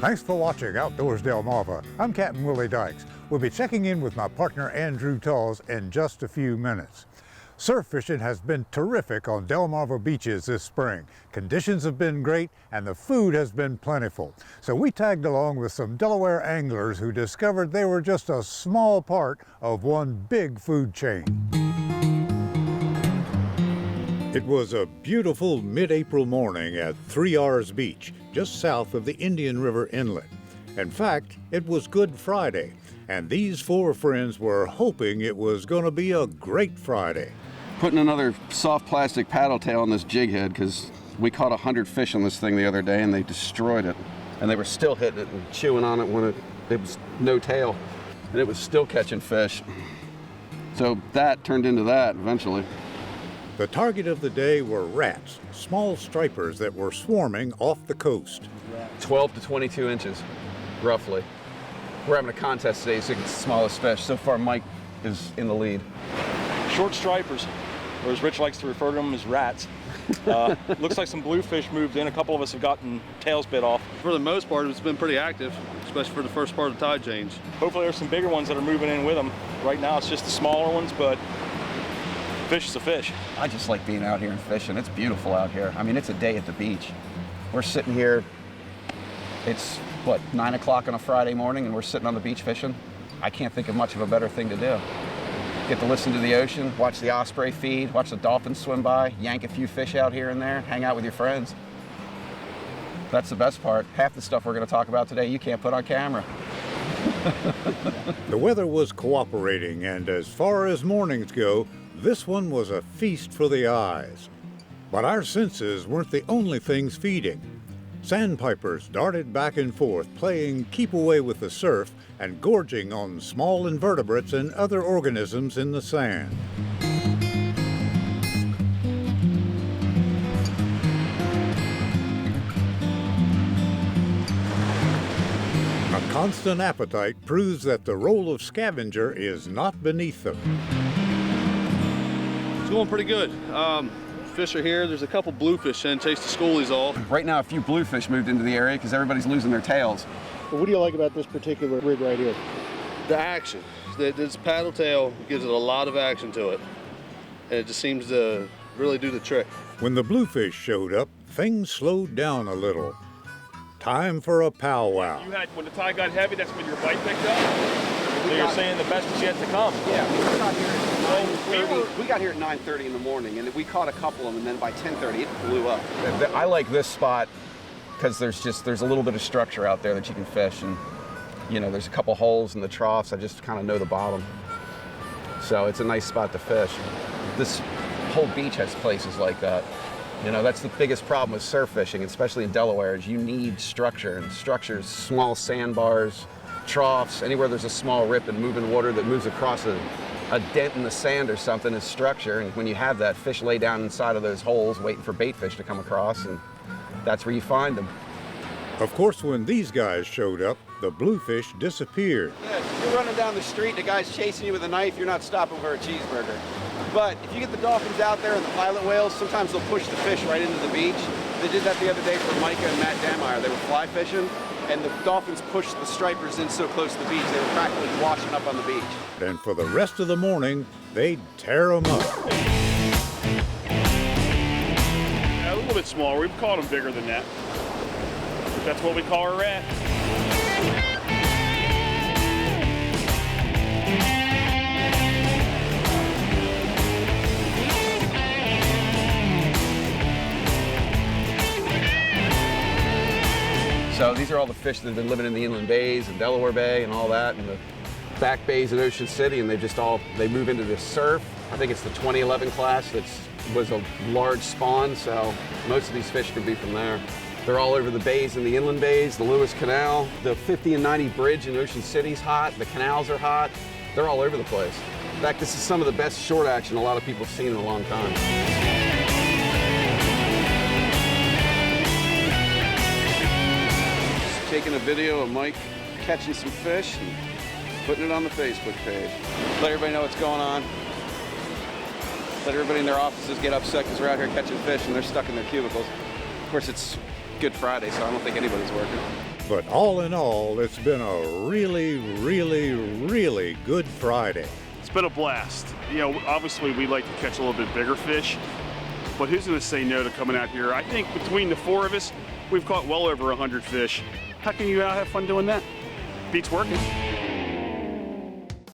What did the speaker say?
Thanks for watching Outdoors Delmarva. I'm Captain Willie Dykes. We'll be checking in with my partner Andrew Talls in just a few minutes. Surf fishing has been terrific on Delmarva beaches this spring. Conditions have been great and the food has been plentiful. So we tagged along with some Delaware anglers who discovered they were just a small part of one big food chain. It was a beautiful mid-April morning at 3 R's Beach, just south of the Indian River Inlet. In fact, it was Good Friday, and these four friends were hoping it was going to be a great Friday. Putting another soft plastic paddle tail on this jig head because we caught 100 fish on this thing the other day and they destroyed it. And they were still hitting it and chewing on it when it was no tail. And it was still catching fish. So that turned into that eventually. The target of the day were rats, small stripers that were swarming off the coast. 12 to 22 inches, roughly. We're having a contest today to see the smallest fish. So far, Mike is in the lead. Short stripers, or as Rich likes to refer to them as rats. Looks like some bluefish moved in. A couple of us have gotten tails bit off. For the most part, it's been pretty active, especially for the first part of the tide change. Hopefully there's some bigger ones that are moving in with them. Right now it's just the smaller ones, but fish is a fish. I just like being out here and fishing. It's beautiful out here. I mean, it's a day at the beach. We're sitting here, it's, 9 o'clock on a Friday morning, and we're sitting on the beach fishing. I can't think of much of a better thing to do. Get to listen to the ocean, watch the osprey feed, watch the dolphins swim by, yank a few fish out here and there, hang out with your friends. That's the best part. Half the stuff we're going to talk about today you can't put on camera. The weather was cooperating, and as far as mornings go, this one was a feast for the eyes. But our senses weren't the only things feeding. Sandpipers darted back and forth, playing keep away with the surf and gorging on small invertebrates and other organisms in the sand. A constant appetite proves that the role of scavenger is not beneath them. It's going pretty good. Fish are here. There's a couple bluefish in, chase the schoolies off. Right now, a few bluefish moved into the area because everybody's losing their tails. Well, what do you like about this particular rig right here? The action. This paddle tail gives it a lot of action to it. And it just seems to really do the trick. When the bluefish showed up, things slowed down a little. Time for a powwow. When the tide got heavy, that's when your bite picked up? So you're saying the best is yet to come? Yeah, we got here at 9:30. We got here at 9:30 in the morning, and we caught a couple of them, and then by 10:30 it blew up. I like this spot because there's a little bit of structure out there that you can fish, and there's a couple holes in the troughs. I just kind of know the bottom, so it's a nice spot to fish. This whole beach has places like that. That's the biggest problem with surf fishing, especially in Delaware, is you need structure, and structures, small sandbars, troughs, anywhere there's a small rip and moving water that moves across a dent in the sand or something is structure. And when you have that, fish lay down inside of those holes waiting for bait fish to come across, and that's where you find them. Of course, when these guys showed up, the bluefish disappeared. Yeah, if you're running down the street and a guy's chasing you with a knife, you're not stopping for a cheeseburger. But if you get the dolphins out there and the pilot whales, sometimes they'll push the fish right into the beach. They did that the other day for Micah and Matt Delmarva. They were fly fishing, and the dolphins pushed the stripers in so close to the beach, they were practically washing up on the beach. And for the rest of the morning, they'd tear them up. Yeah, a little bit smaller. We've caught them bigger than that. But that's what we call a rat. So these are all the fish that have been living in the inland bays and Delaware Bay and all that, and the back bays in Ocean City, and they move into this surf. I think it's the 2011 class that was a large spawn, so most of these fish could be from there. They're all over the bays and the inland bays, the Lewis Canal, the 50 and 90 bridge in Ocean City's hot, the canals are hot. They're all over the place. In fact, this is some of the best short action a lot of people have seen in a long time. Taking a video of Mike catching some fish and putting it on the Facebook page. Let everybody know what's going on. Let everybody in their offices get upset because we're out here catching fish and they're stuck in their cubicles. Of course, it's Good Friday, so I don't think anybody's working. But all in all, it's been a really, really, really good Friday. It's been a blast. You know, obviously we like to catch a little bit bigger fish, but who's going to say no to coming out here? I think between the four of us, we've caught well over 100 fish. How can you have fun doing that? Beats working.